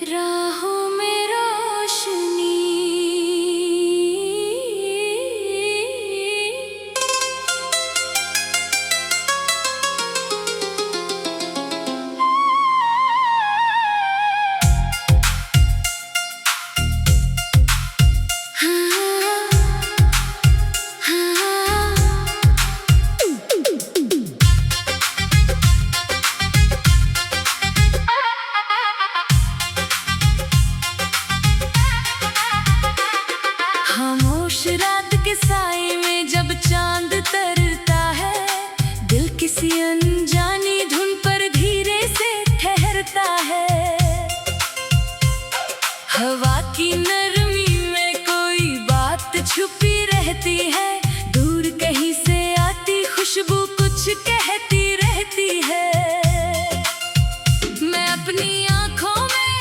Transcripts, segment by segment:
राहों में रोशनी। खामोश रात के साए में जब चांद तरता है, दिल किसी अनजानी धुन पर धीरे से ठहरता है। हवा की नरमी में कोई बात छुपी रहती है, दूर कहीं से आती खुशबू कुछ कहती रहती है। मैं अपनी आंखों में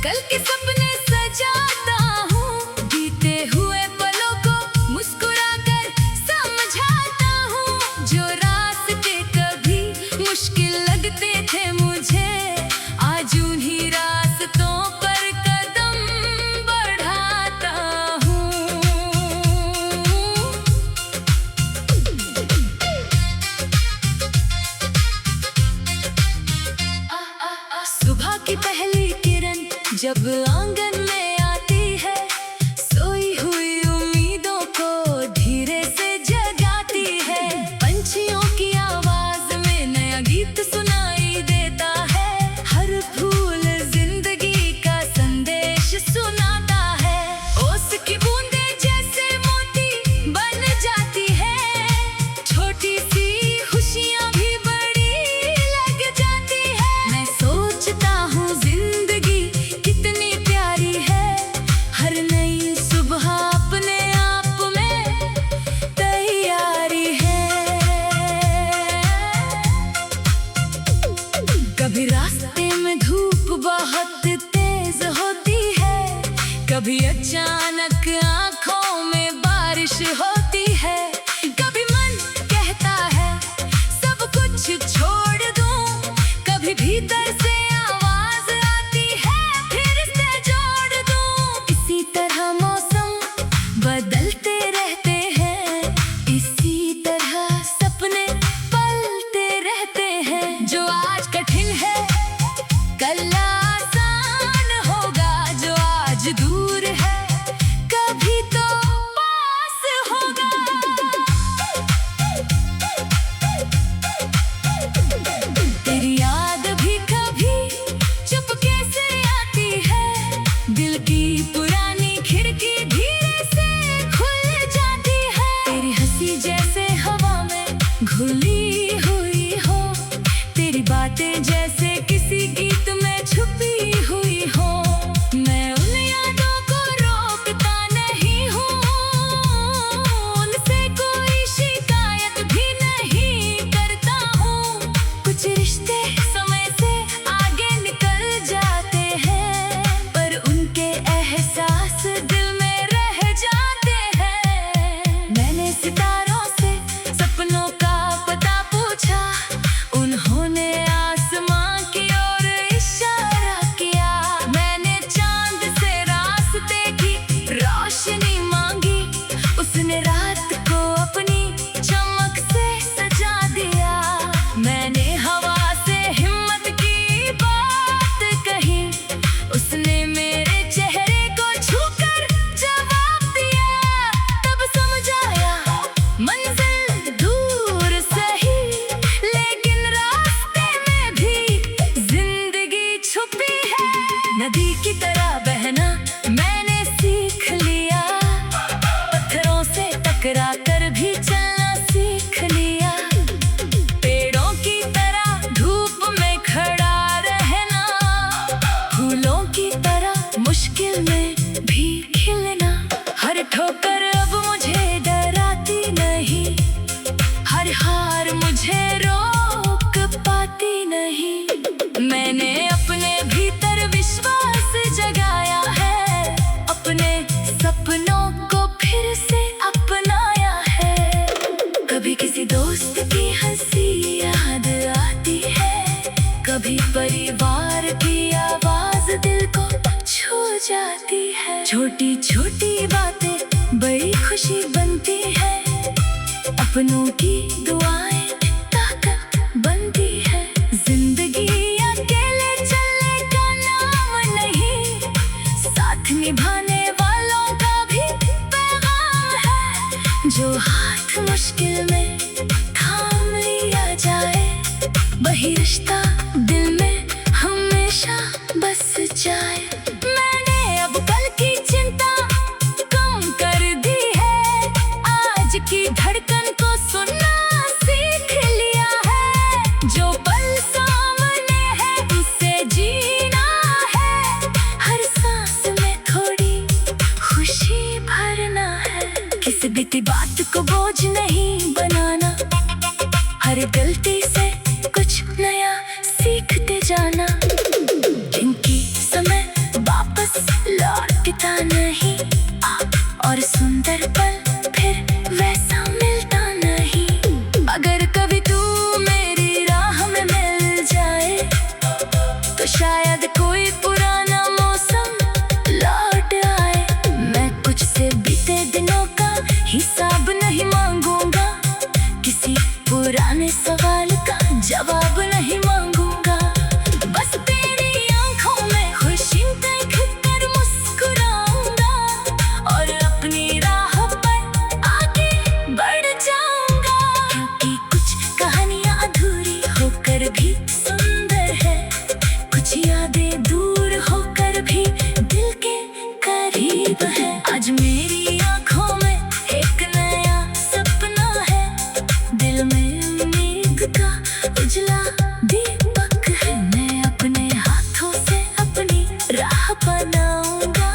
कल के सपने सजाता हूँ, बीते हुए पलों को मुस्कुराकर समझाता हूँ। जो रास्ते कभी मुश्किल लगते थे मुझे, आज उन्हीं रास्तों पर कदम बढ़ाता हूँ। सुबह की पहली किरण जब आंगन में आती है, सोई हुई उम्मीदों को धीरे से जगाती है। पंछियों की आवाज में नया गीत सुनाई देता है, हर फूल जिंदगी का संदेश सुनाता है। ओस की बूंदें जैसे मोती बन जाती है, छोटी सी खुशियां भी बड़ी लग जाती है। मैं सोचता हूँ जिंदगी कितनी प्यारी है, हर नई सुबह अपने आप में तैयारी है। कभी रास्ते में धूप बहुत तेज होती है, कभी अचानक आंखों में बारिश होती है। कभी मन कहता है सब कुछ छोड़ दूं, कभी भीतर से आवाज आती है फिर से जोड़ दूं। इसी तरह मौसम बदलते रहते हैं, इसी तरह सपने पलते रहते हैं। जो आज कठिन है कल आसान होगा, जो आज दूर है कभी तो पास होगा। तेरी याद भी कभी चुपके से आती है, दिल की पुरानी खिड़की धीरे से खुल जाती है। तेरी हंसी जैसे हवा में घुली हुई हो, तेरी बातें जैसे किसी गीत में छुपी हुई हो। मैं उन यादों को रोकता नहीं हूँ, उनसे कोई शिकायत भी नहीं करता हूँ। कुछ रिश्ते समय से आगे निकल जाते हैं, पर उनके एहसास दिल में रह जाते हैं। मैंने सितारों से सपनों का पता पूछा, उन्होंने आसमां की ओर इशारा किया। मैंने चांद से रास्ते की रोशनी मांगी, उसने रात को अपनी चमक से सजा दिया। मैंने हवा से हिम्मत की बात कही, उसने मेरे चेहरे को छूकर जवाब दिया। तब समझ आया मंजिल दूर सही, लेकिन रास्ते में भी जिंदगी छुपी है। नदी की तरह बहना मैंने सीख लिया, पत्थरों से टकरा कर भी चलना सीख लिया। पेड़ों की तरह धूप में खड़ा रहना, फूलों की तरह मुश्किल में भी खिलना। हर ठोकर अब मुझे डराती नहीं, हर हार मुझे रोक पाती नहीं। मैंने अपने भीतर विश्वास जगा जाती है। छोटी छोटी बातें बड़ी खुशी बनती है, अपनों की दुआएं ताकत बनती है। जिंदगी अकेले चलने का नाम नहीं, साथ निभाने वालों का भी पैगाम है। जो हाथ मुश्किल में थाम लिया जाए, वही रिश्ता दिल में हमेशा बस जाए। मैंने अब कल की चिंता कम कर दी है, आज की धड़कन को सुनना सीख लिया है। जो पल सामने है उसे जीना है, हर सांस में थोड़ी खुशी भरना है। किसी बीती बात को बोझ नहीं बनाना, हर गलती से कुछ नया सीखते जाना। जिनकी समय वापस लौटता नहीं, और सुंदर पल फिर वैसा मिलता नहीं। अगर कभी तू मेरी राह में मिल जाए, तो शायद कोई पुराना मौसम लौट आए। मैं कुछ से बीते दिनों का हिसाब नहीं मांगूंगा, किसी पुराने सवाल का जवाब नहीं मांगूंगा। बस तेरी आंखों में खुशी देख कर मुस्कुराऊंगा, और अपनी राह पर आगे बढ़ जाऊंगा। क्योंकि कुछ कहानियां अधूरी होकर भी सुंदर है, कुछ यादें दूर होकर भी दिल के करीब है। आज मेरी आंखों में एक नया सपना है, दिल में उम्मीद का उजला दीपक है। मैं अपने हाथों से अपनी राह बनाऊंगा,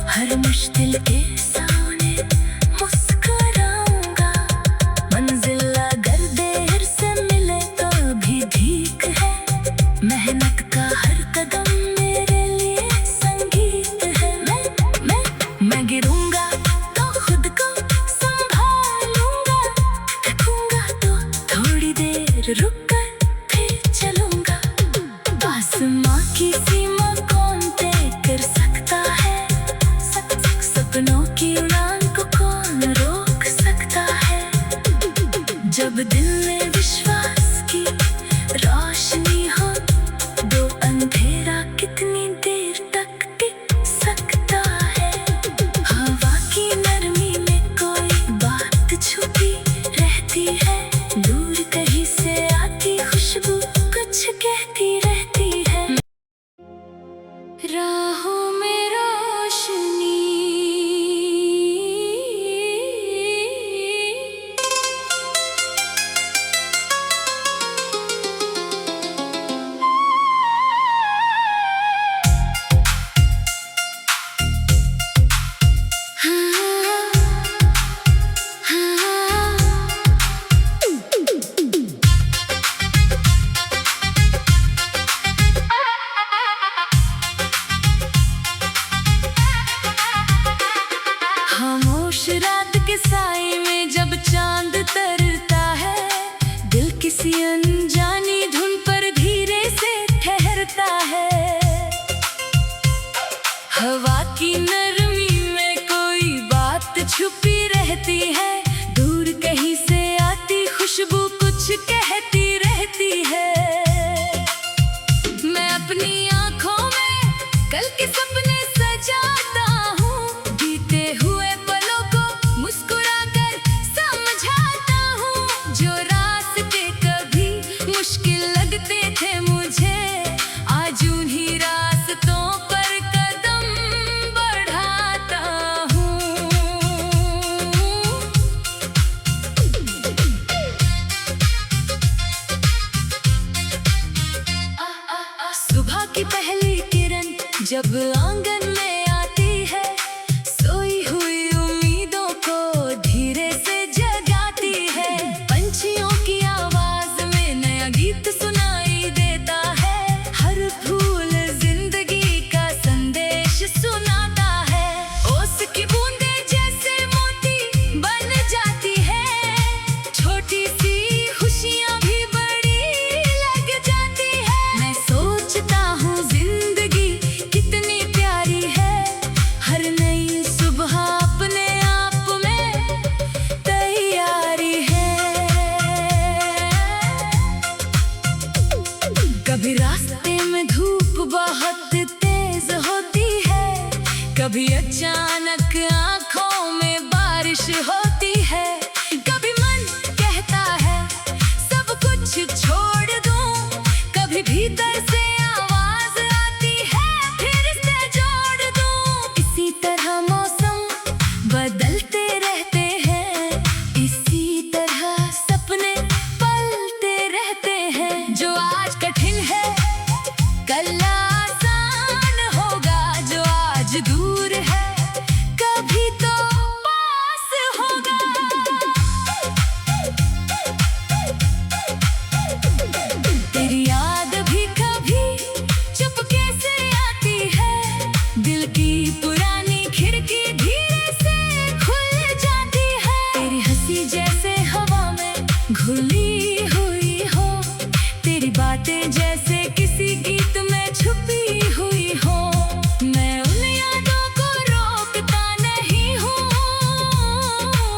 हर मुश्किल के सामने मुस्कुराऊंगा। मंजिल अगर देर से मिले तो भी ठीक है, मेहनत का हर कदम मेरे लिए संगीत है। मैं गिरूंगा तो खुद को संभालूंगा, थकूंगा तो थोड़ी देर रुक कर फिर चलूंगा। आसमां की सीमा कौन तय कर सकता है, सपनों की उड़ान को कौन रोक सकता है। जब दिल में विश्वास की रोशनी हो, दो अंधेरा कितनी देर तक टिक सकता है। हवा की नरमी में कोई बात छुपी रहती है, दूर कहीं से आती खुशबू कुछ कहती रहती है। राहों में रोशनी, खामोश रात के साए में जब चांद तरता है, दिल किसी अनजानी धुन पर धीरे से ठहरता है। हवा की नरमी में कोई बात छुपी रहती है, दूर कहीं से आती खुशबू कुछ कहती रहती है। मैं अपनी आंखों में कल के सपने सजाता हूँ, बीते हुए पलों को मुस्कुरा कर समझाता हूँ। जो रास्ते कभी मुश्किल लगते थे मुझे, आज उन्हीं रास्तों पर कदम बढ़ाता हूँ। सुबह की पहली किरण जब आंगन में आती है, सोई हुई उम्मीदों को धीरे से जगाती है। पंछियों की आवाज में नया गीत सुनाई देता है, हर फूल जिंदगी का संदेश सुनाता है। ओस की बूंदें जैसे मोती बन जाती है, छोटी सी खुशियां भी बड़ी लग जाती है। मैं सोचता हूँ जिंदगी कितनी प्यारी कभी अचानक आंखों में बारिश होती है, कभी मन कहता है सब कुछ छोड़ दूं, कभी भीतर से आवाज आती है फिर से जोड़ दूं। इसी तरह मौसम बदलते रहते हैं, इसी तरह सपने पलते रहते हैं। जो आज कठिन है कल आसान होगा, जो आज दूर है कभी तो पास होगा। तेरी याद भी कभी चुपके से आती है, दिल की पुरानी खिड़की धीरे से खुल जाती है। तेरी हंसी जैसे हवा में घुली हुई हो, तेरी बातें जैसे किसी गीत में छुपी हुई हो। मैं उन यादों को रोकता नहीं हूँ,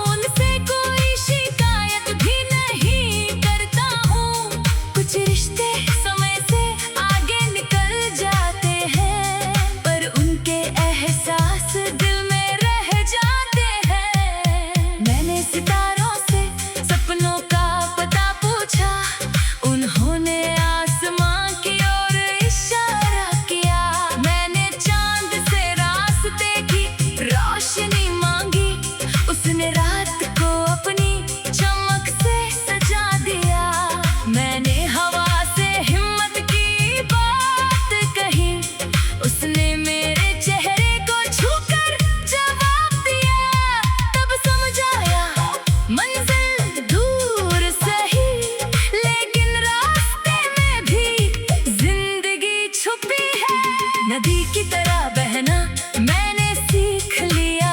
उनसे कोई शिकायत भी नहीं करता हूँ। कुछ रिश्ते समय से आगे निकल जाते हैं, पर उनके एहसास दिल में रह जाते हैं। मैंने सितारों से सपनों का पता पूछा, उन्होंने आसमां की ओर इशारा किया। मैंने चांद से रास्ते की रोशनी मांगी, उसने रात को अपनी चमक से सजा दिया। मैंने हवा से हिम्मत की बात कही, उसने मेरे चेहरे को छूकर जवाब दिया। तब समझ आया मंजिल दूर सही, लेकिन रास्ते में भी जिंदगी छुपी है। नदी की तरह बहना मैंने सीख लिया,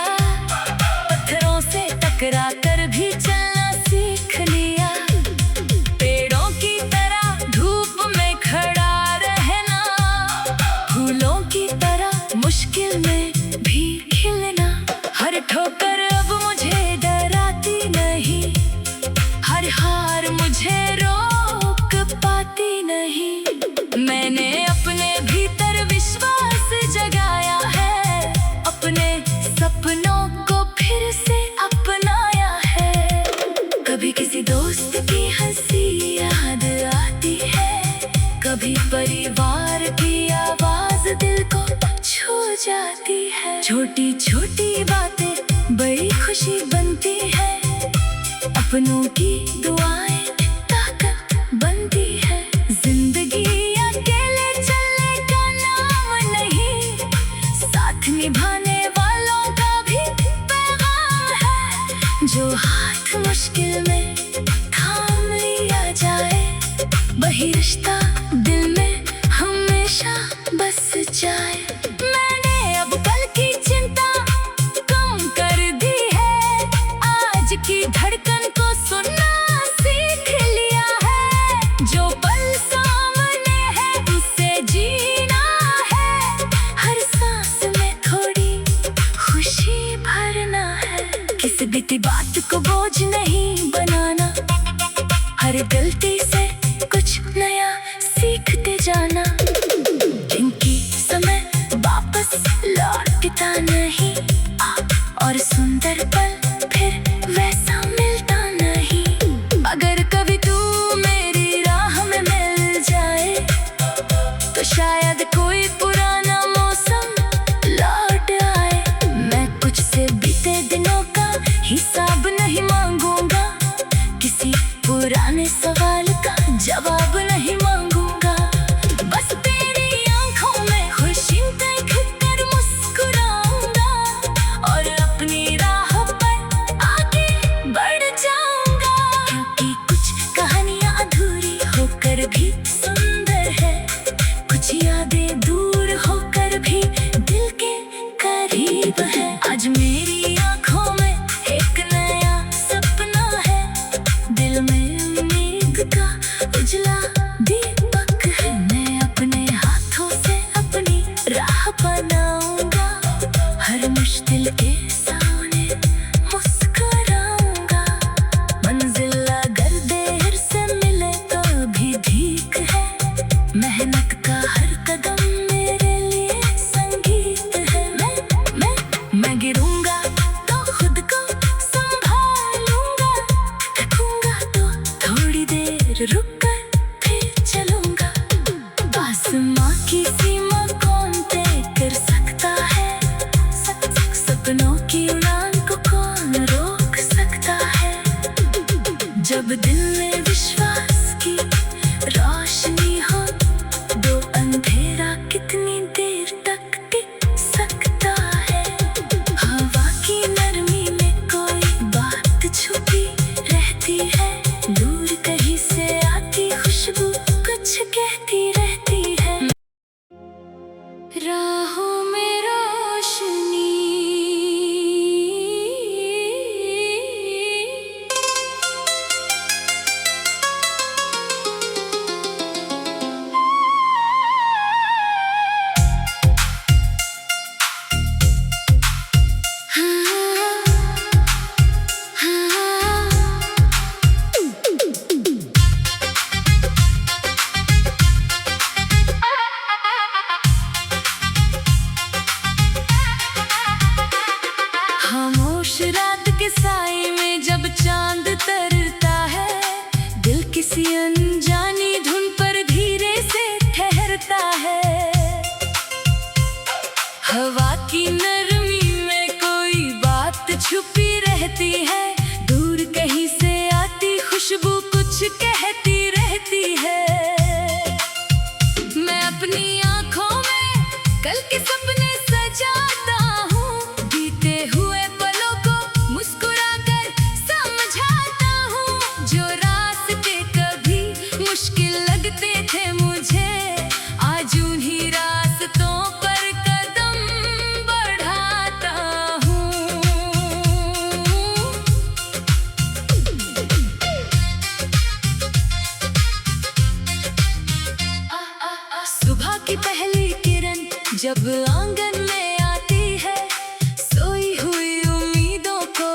पत्थरों से टकरा कर भी चलना सीख लिया। पेड़ों की तरह धूप में खड़ा रहना, फूलों की तरह मुश्किल में भी खिलना। हर ठोकर अब मुझे डराती नहीं, हर हार मुझे रोक पाती नहीं। मैंने अपने भीतर विश्वास जगाया है, अपने सपनों को फिर से अपनाया है। कभी किसी दोस्त की हंसी याद आती है, कभी परिवार की आवाज दिल को छू जाती है। छोटी छोटी बातें बड़ी खुशी बनती है, अपनों की दुआएं ताकत बनती है। जिंदगी अकेले चलने का नाम नहीं, साथ निभाने वालों का भी पैगाम है। जो हाथ मुश्किल में थाम लिया जाए, वही रिश्ता दिल में हमेशा बस जाए। मैंने अब कल की चिंता कम कर दी है, आज की धड़कन को सुनना सीख लिया है। जो पल सामने है उसे जीना है, हर सांस में थोड़ी खुशी भरना है। किसी बीती बात को बोझ नहीं बनाना, हर गलती से कुछ नया सीखते जाना। क्योंकि समय वापस लौटता नहीं, और सुंदर पल फिर वैसा मिलता नहीं। अगर कभी तू मेरी राह में मिल जाए, तो शायद कोई पुराना मौसम लौट आए। मैं कुछ से बीते दिनों का हिसाब नहीं मांगूंगा, किसी पुराने सवाल का जवाब नहीं मांगूंगा। बस तेरी आंखों में खुशी देख कर मुस्कुराऊंगा, और अपनी राह पर आगे बढ़ जाऊंगा। क्योंकि कुछ कहानियां अधूरी होकर भी सुंदर है, कुछ यादें दूर होकर भी दिल के करीब है। आज मेरी आंखों में एक नया सपना है, दिल में उम्मीद का उजला दीपक है। मैं अपने हाथों से अपनी राह बनाऊंगा, हर मुश्किल के सामने मुस्कुराऊंगा। मंजिल अगर देर से मिले तो भी ठीक है, मेहनत का हर कदम मेरे लिए संगीत है। मैं राहों में रोशनी। खामोश रात के साए में जब चांद तरता है, दिल किसी अनजानी धुन पर धीरे से ठहरता है। हवा की नरमी में कोई बात छुपी रहती है, दूर कहीं से आती खुशबू कुछ कहती रहती है। मैं अपनी आंखों में कल के सपने सजाता हूँ, बीते हुए पलों को मुस्कुराकर समझाता हूँ। जो रास्ते कभी मुश्किल लगते थे मुझे, आज उन्हीं रास्तों पर कदम बढ़ाता हूँ। सुबह की पहली किरण जब आंगन में आती है, सोई हुई उम्मीदों को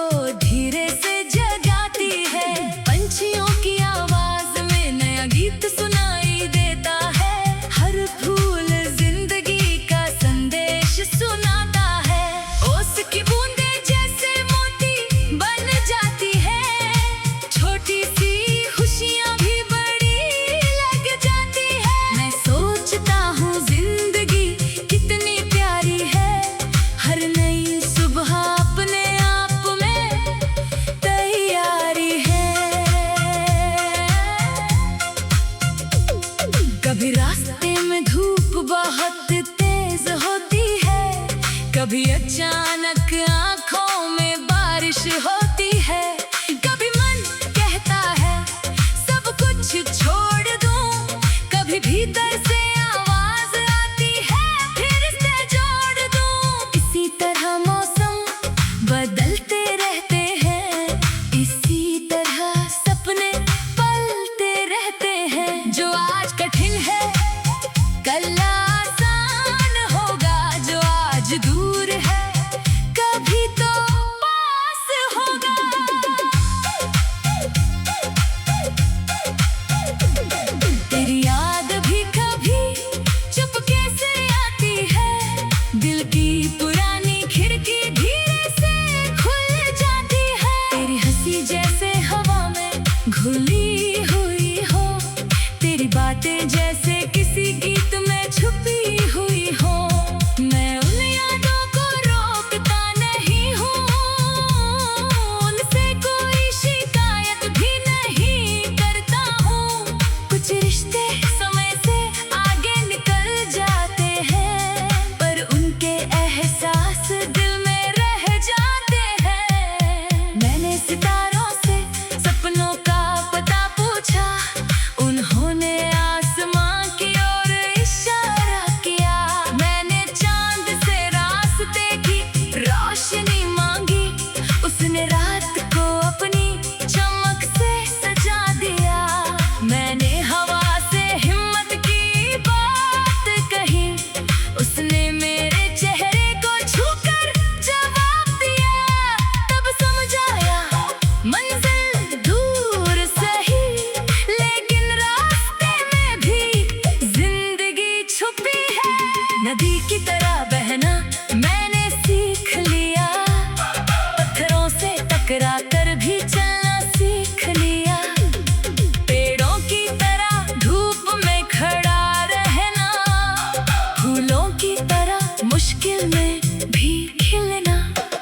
धीरे से जगाती है। पंछियों की आवाज में नया गीत सुनाई देता है, हर फूल जिंदगी का संदेश सुनाता है। ओस की बूंदें जैसे मोती बन जाती है, छोटी सी खुशियां भी बड़ी लग जाती है। मैं सोचता हूँ जिंदगी कितनी प्यारी है, हर नई सुबह अपने आप में तैयारी है। कभी रास्ते में धूप बहुत तेज होती है, कभी अचानक आंखों में बारिश होती है। कभी मन कहता है सब कुछ छोड़ दूं, कभी भीतर से आवाज आती है फिर से जोड़ दूं। इसी तरह मौसम बदलते रहते हैं, इसी तरह सपने पलते रहते हैं। जो आज कठिन है कल आसान होगा, जो आज दूर है कभी तो पास होगा। तेरी याद भी कभी चुपके से आती है, दिल की पुरानी खिड़की धीरे से खुल जाती है। तेरी हंसी जैसे हवा में घुली हुई हो, तेरी बातें जैसे किसी गीत में छुपी हुई हो। मैं उन यादों को रोकता नहीं हूँ, उनसे कोई शिकायत भी नहीं करता हूँ। कुछ रिश्ते समय से आगे निकल जाते हैं, पर उनके एहसास दिल में रह जाते हैं। मैंने सितारों से सपनों का पता पूछा, उन्होंने आसमां की ओर इशारा किया। मैंने चांद से रास्ते की रोशनी मांगी, उसने रात को अपनी चमक से सजा दिया। मैंने हवा से हिम्मत की बात कही, उसने मेरे चेहरे को छूकर जवाब दिया। तब समझ आया मंजिल दूर सही, लेकिन रास्ते में भी जिंदगी छुपी है। नदी की तरह बहना मैंने सीख लिया, पत्थरों से टकरा कर भी चलना सीख लिया। पेड़ों की तरह धूप में खड़ा रहना, फूलों की तरह मुश्किल में भी खिलना।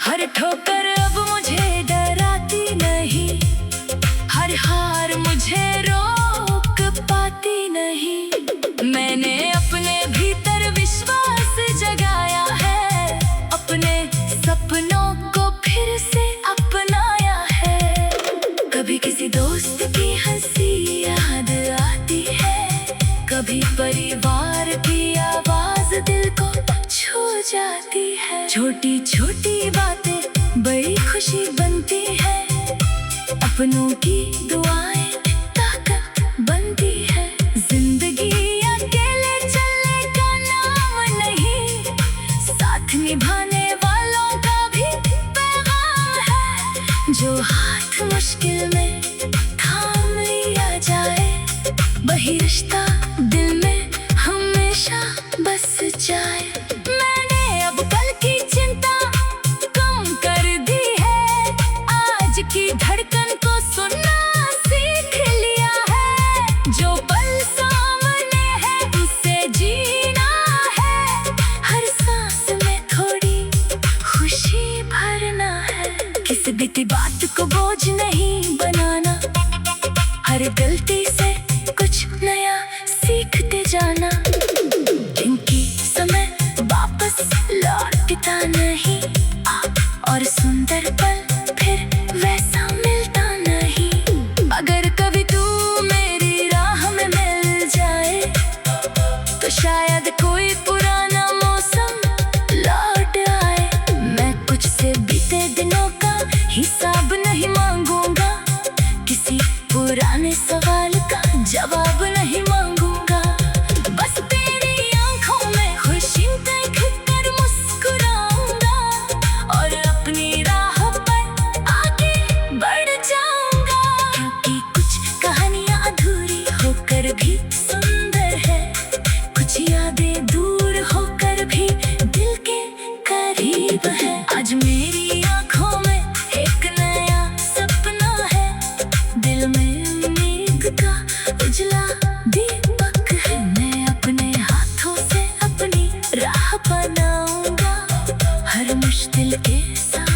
हर ठोकर अब मुझे डराती नहीं, हर हार मुझे रोक पाती नहीं। मैंने अपने भीतर विश्वास जगा जाती है। छोटी छोटी बातें बड़ी खुशी बनती है, अपनों की दुआएं ताकत बनती है। जिंदगी अकेले चलने का नाम नहीं, साथ निभाने वालों का भी पैगाम है। जो हाथ मुश्किल में थाम लिया जाए, वही रिश्ता दिल में हमेशा बस जाए। मैंने अब कल की चिंता कम कर दी है, आज की धड़कन को सुनना सीख लिया है। जो पल सामने है उसे जीना है, हर सांस में थोड़ी खुशी भरना है। किसी बीती बात को बोझ नहीं बनाना, हर गलती से कुछ नया सीखते जाना। इनकी समय वापस लौटता नहीं, और सुंदर पल फिर वैसा मिलता नहीं। अगर कभी तू मेरी राह में मिल जाए, तो शायद कोई पुराना मौसम लौट आए। मैं कुछ से बीते दिनों का हिसाब नहीं मांगूंगा, किसी पुराने सवाल का जवाब नहीं मांगूंगा। बस तेरी आंखों में खुशी देख कर मुस्कुराऊंगा, और अपनी राह पर आगे बढ़ जाऊंगा। क्योंकि कुछ कहानियां अधूरी होकर भी सुंदर है, कुछ यादें दूर होकर भी दिल के करीब है। आज मेरी आंखों में एक नया सपना है, दिल में उम्मीद का उजला दीपक है। मैं अपने हाथों से अपनी राह बनाऊंगा, हर मुश्किल के साथ